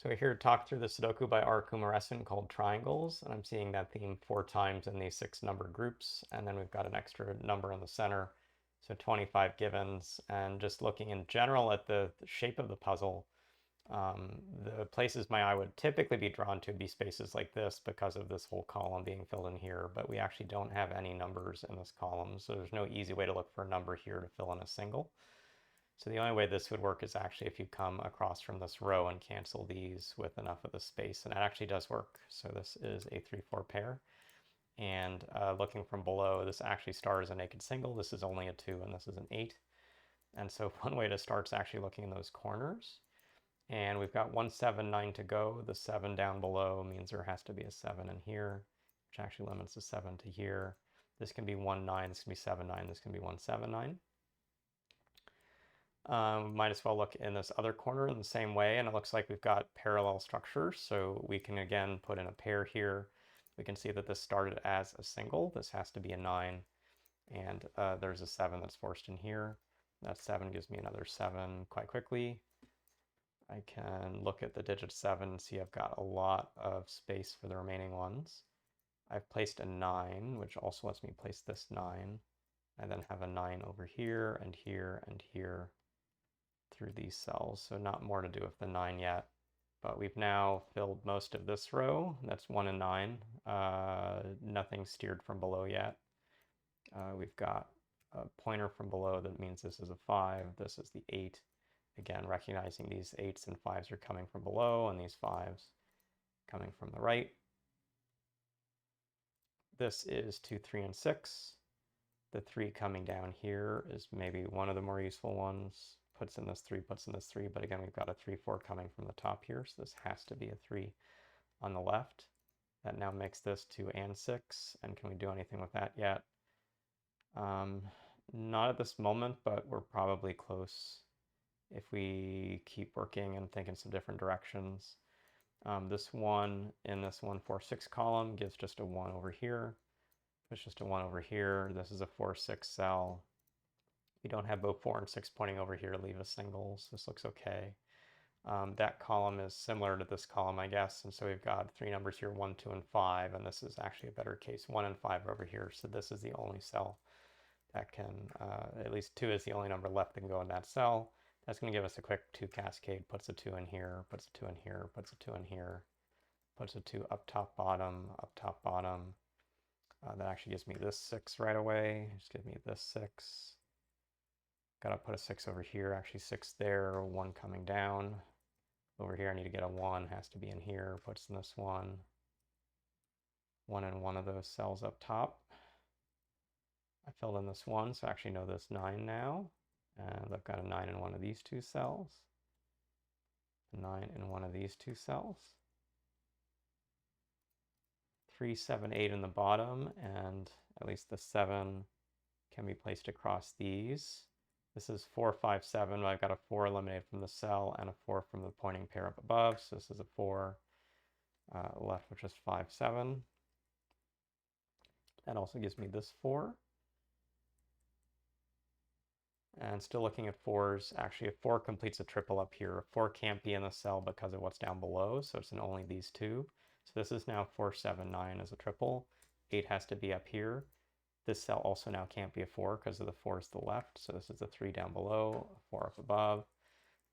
So we're here to talk through the Sudoku by R. Kumaresan called triangles, and I'm seeing that theme 4 times in these 6 number groups, and then we've got an extra number in the center, so 25 givens. And just looking in general at the shape of the puzzle, the places my eye would typically be drawn to would be spaces like this because of this whole column being filled in here, but we actually don't have any numbers in this column, so there's no easy way to look for a number here to fill in a single. So the only way this would work is actually if you come across from this row and cancel these with enough of the space, and that actually does work. So this is a 3-4 pair. And looking from below, this actually starts as a naked single. This is only a 2, and this is an 8. And so one way to start is actually looking in those corners. And we've got 1, 7, 9 to go. The 7 down below means there has to be a 7 in here, which actually limits the 7 to here. This can be 1, 9, this can be 7, 9, this can be 1, 7, 9. Might as well look in this other corner in the same way, and it looks like we've got parallel structures, so we can again put in a pair here. We can see that this started as a single. This has to be a 9, and there's a 7 that's forced in here. That 7 gives me another 7 quite quickly. I can look at the digit 7 and see I've got a lot of space for the remaining ones. I've placed a 9, which also lets me place this 9. I then have a 9 over here and here and here through these cells, so not more to do with the 9 yet. But we've now filled most of this row. That's 1 and 9. Nothing steered from below yet. We've got a pointer from below that means this is a 5. This is the 8. Again, recognizing these 8s and 5s are coming from below and these 5s coming from the right. This is 2, 3, and 6. The 3 coming down here is maybe one of the more useful ones. Puts in this 3, puts in this 3, but again, we've got a 3, 4 coming from the top here, so this has to be a 3 on the left. That now makes this 2 and 6, and can we do anything with that yet? Not at this moment, but we're probably close if we keep working and think in some different directions. This 1 in this 1, 4, 6 column gives just a 1 over here. It's just a 1 over here. This is a 4, 6 cell. We don't have both 4 and 6 pointing over here to leave us singles. This looks okay. That column is similar to this column, I guess, and so we've got 3 numbers here, 1, 2, and 5, and this is actually a better case, 1 and 5 over here, so this is the only cell that can, at least 2 is the only number left that can go in that cell. That's going to give us a quick 2 cascade, puts a 2 in here, puts a 2 in here, puts a 2 in here, puts a 2 up, top, bottom, up, top, bottom. That actually gives me this 6 right away, just give me this 6. Gotta put a 6 over here, actually 6 there, 1 coming down. Over here I need to get a 1, has to be in here, puts in this 1. 1 in one of those cells up top. I filled in this 1, so I actually know this 9 now. And I've got a 9 in one of these 2 cells. A 9 in one of these 2 cells. 3, 7, 8 in the bottom, and at least the 7 can be placed across these. This is 4, 5, 7. I've got a 4 eliminated from the cell and a 4 from the pointing pair up above. So this is a 4 left, which is 5, 7. That also gives me this 4. And still looking at 4s, actually a 4 completes a triple up here. A 4 can't be in the cell because of what's down below, so it's in only these 2. So this is now 4, 7, 9 as a triple. 8 has to be up here. This cell also now can't be a 4 because of the 4 is the left, so this is a 3 down below, a 4 up above.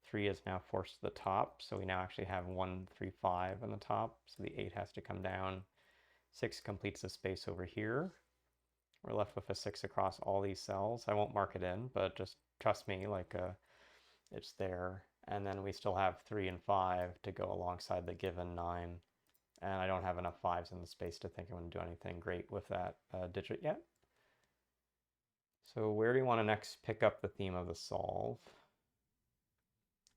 3 is now forced to the top, so we now actually have 1, 3, 5 on the top, so the 8 has to come down. 6 completes the space over here. We're left with a 6 across all these cells. I won't mark it in, but just trust me, like it's there. And then we still have 3 and 5 to go alongside the given 9. And I don't have enough 5s in the space to think I'm going to do anything great with that digit yet. So where do you want to next pick up the theme of the solve?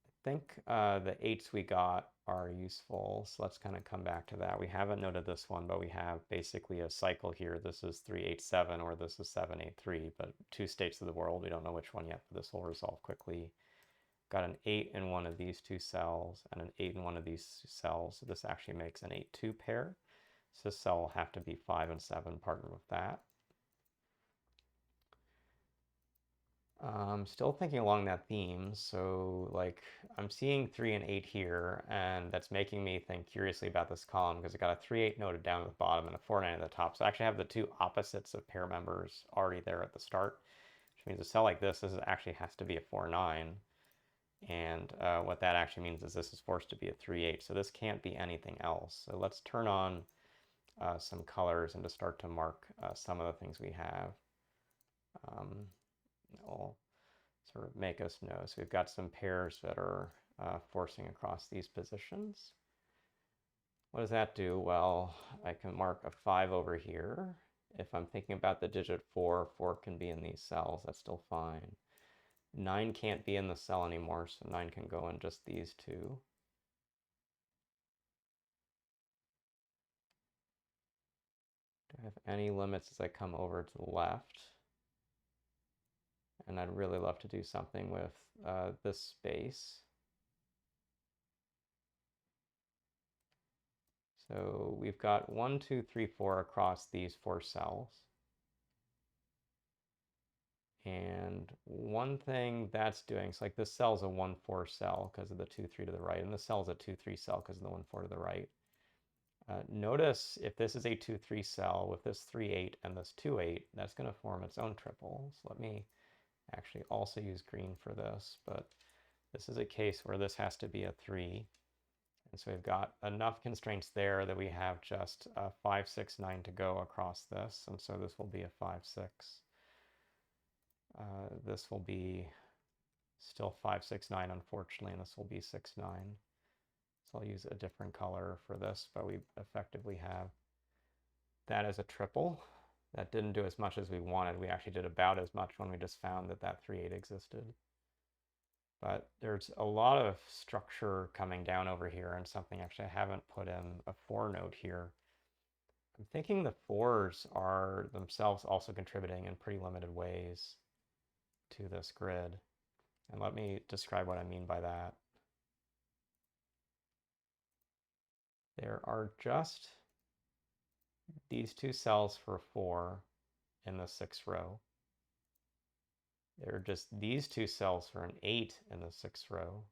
I think the 8s we got are useful, so let's kind of come back to that. We haven't noted this one, but we have basically a cycle here. This is 3, 8, 7, or this is 7, 8, 3, but 2 states of the world. We don't know which one yet, but this will resolve quickly. Got an 8 in one of these 2 cells and an 8 in one of these cells. So this actually makes an 8, 2 pair. So this cell will have to be 5 and 7 partnered with that. Still thinking along that theme. So like I'm seeing 3 and 8 here, and that's making me think curiously about this column because I got a 3, 8 noted down at the bottom and a 4, 9 at the top. So I actually have the two opposites of pair members already there at the start, which means a cell like this actually has to be a 4, 9. And what that actually means is this is forced to be a 3, 8. So this can't be anything else. So let's turn on some colors and just start to mark some of the things we have. It'll sort of make us know. So we've got some pairs that are forcing across these positions. What does that do? Well, I can mark a 5 over here. If I'm thinking about the digit 4, 4 can be in these cells. That's still fine. 9 can't be in the cell anymore, so 9 can go in just these two. Do I have any limits as I come over to the left? And I'd really love to do something with this space. So we've got 1, 2, 3, 4 across these 4 cells. And one thing that's doing, so like this cell's a 1, 4 cell because of the 2, 3 to the right, and this cell's a 2, 3 cell because of the 1, 4 to the right. Notice if this is a 2, 3 cell with this 3, 8 and this 2, 8, that's going to form its own triple. So let me actually also use green for this, but this is a case where this has to be a 3. And so we've got enough constraints there that we have just 5, 6, 9 to go across this. And so this will be a 5, 6. This will be still 5, 6, 9, unfortunately, and this will be 6, 9. So I'll use a different color for this, but we effectively have that as a triple. That didn't do as much as we wanted. We actually did about as much when we just found that that 3, 8 existed. But there's a lot of structure coming down over here, and something actually I haven't put in a 4 note here. I'm thinking the 4s are themselves also contributing in pretty limited ways to this grid. And let me describe what I mean by that. There are just these 2 cells for 4 in the 6th row. There are just these 2 cells for an 8 in the 6th row.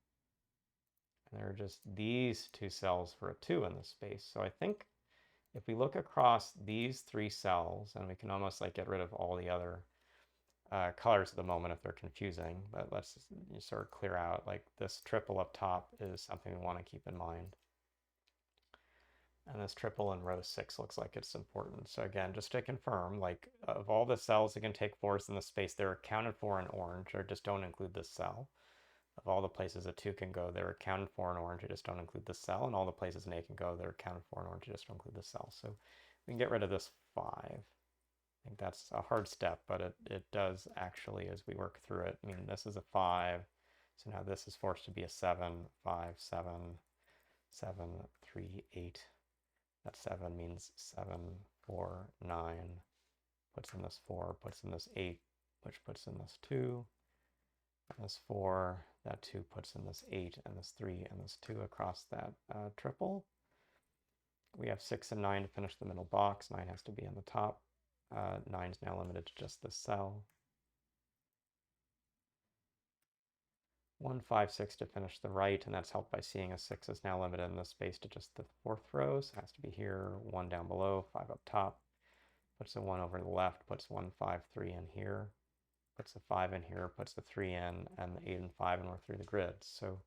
And there are just these 2 cells for a 2 in this space. So I think if we look across these 3 cells, and we can almost like get rid of all the other colors at the moment if they're confusing, but let's just sort of clear out like this triple up top is something we want to keep in mind. And this triple in row 6 looks like it's important. So again, just to confirm, like of all the cells that can take 4s in the space, they're accounted for in orange, or just don't include this cell. Of all the places a 2 can go, they're accounted for in orange, you just don't include the cell. And all the places an 8 can go, they're accounted for in orange, you just don't include the cell. So we can get rid of this 5. I think that's a hard step, but it does actually, as we work through it. I mean, this is a 5, so now this is forced to be a 7, 5, 7, 7, 3, 8. That 7 means 7, 4, 9, puts in this 4, puts in this 8, which puts in this 2, and this 4, that 2 puts in this 8, and this 3, and this 2 across that triple. We have 6 and 9 to finish the middle box. 9 has to be on the top. 9 is now limited to just this cell. 1, 5, 6 to finish the right, and that's helped by seeing a 6 is now limited in this space to just the 4th row, so it has to be here, 1 down below, 5 up top, puts a 1 over the left, puts 1, 5, 3 in here, puts a 5 in here, puts the 3 in, and the 8 and 5, and we're through the grid. So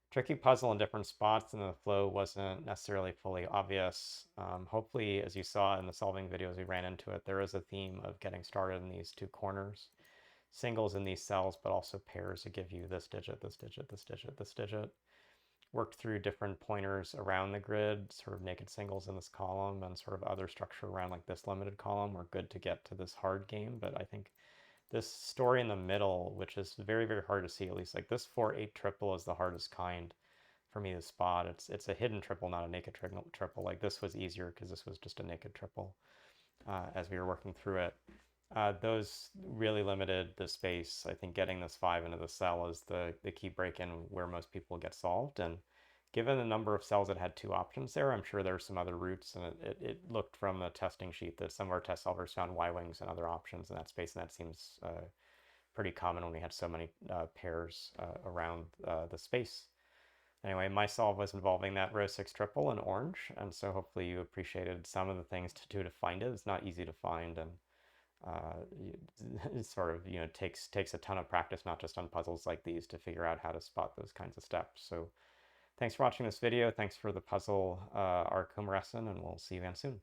tricky puzzle in different spots, and the flow wasn't necessarily fully obvious. Hopefully, as you saw in the solving videos we ran into it, there is a theme of getting started in these 2 corners. Singles in these cells, but also pairs to give you this digit, this digit, this digit, this digit. Worked through different pointers around the grid, sort of naked singles in this column, and sort of other structure around like this limited column were good to get to this hard game. But I think this story in the middle, which is very, very hard to see, at least like this 4-8 triple is the hardest kind for me to spot. It's a hidden triple, not a naked triple. Like this was easier because this was just a naked triple as we were working through it. Those really limited the space. I think getting this 5 into the cell is the key break-in where most people get solved. And given the number of cells that had 2 options there, I'm sure there are some other routes. And it looked from the testing sheet that some of our test solvers found Y-wings and other options in that space, and that seems pretty common when we had so many pairs around the space. Anyway, my solve was involving that row 6 triple in orange, and so hopefully you appreciated some of the things to do to find it. It's not easy to find, and it sort of, takes a ton of practice, not just on puzzles like these, to figure out how to spot those kinds of steps. So thanks for watching this video. Thanks for the puzzle, our Kumaresan, and we'll see you again soon.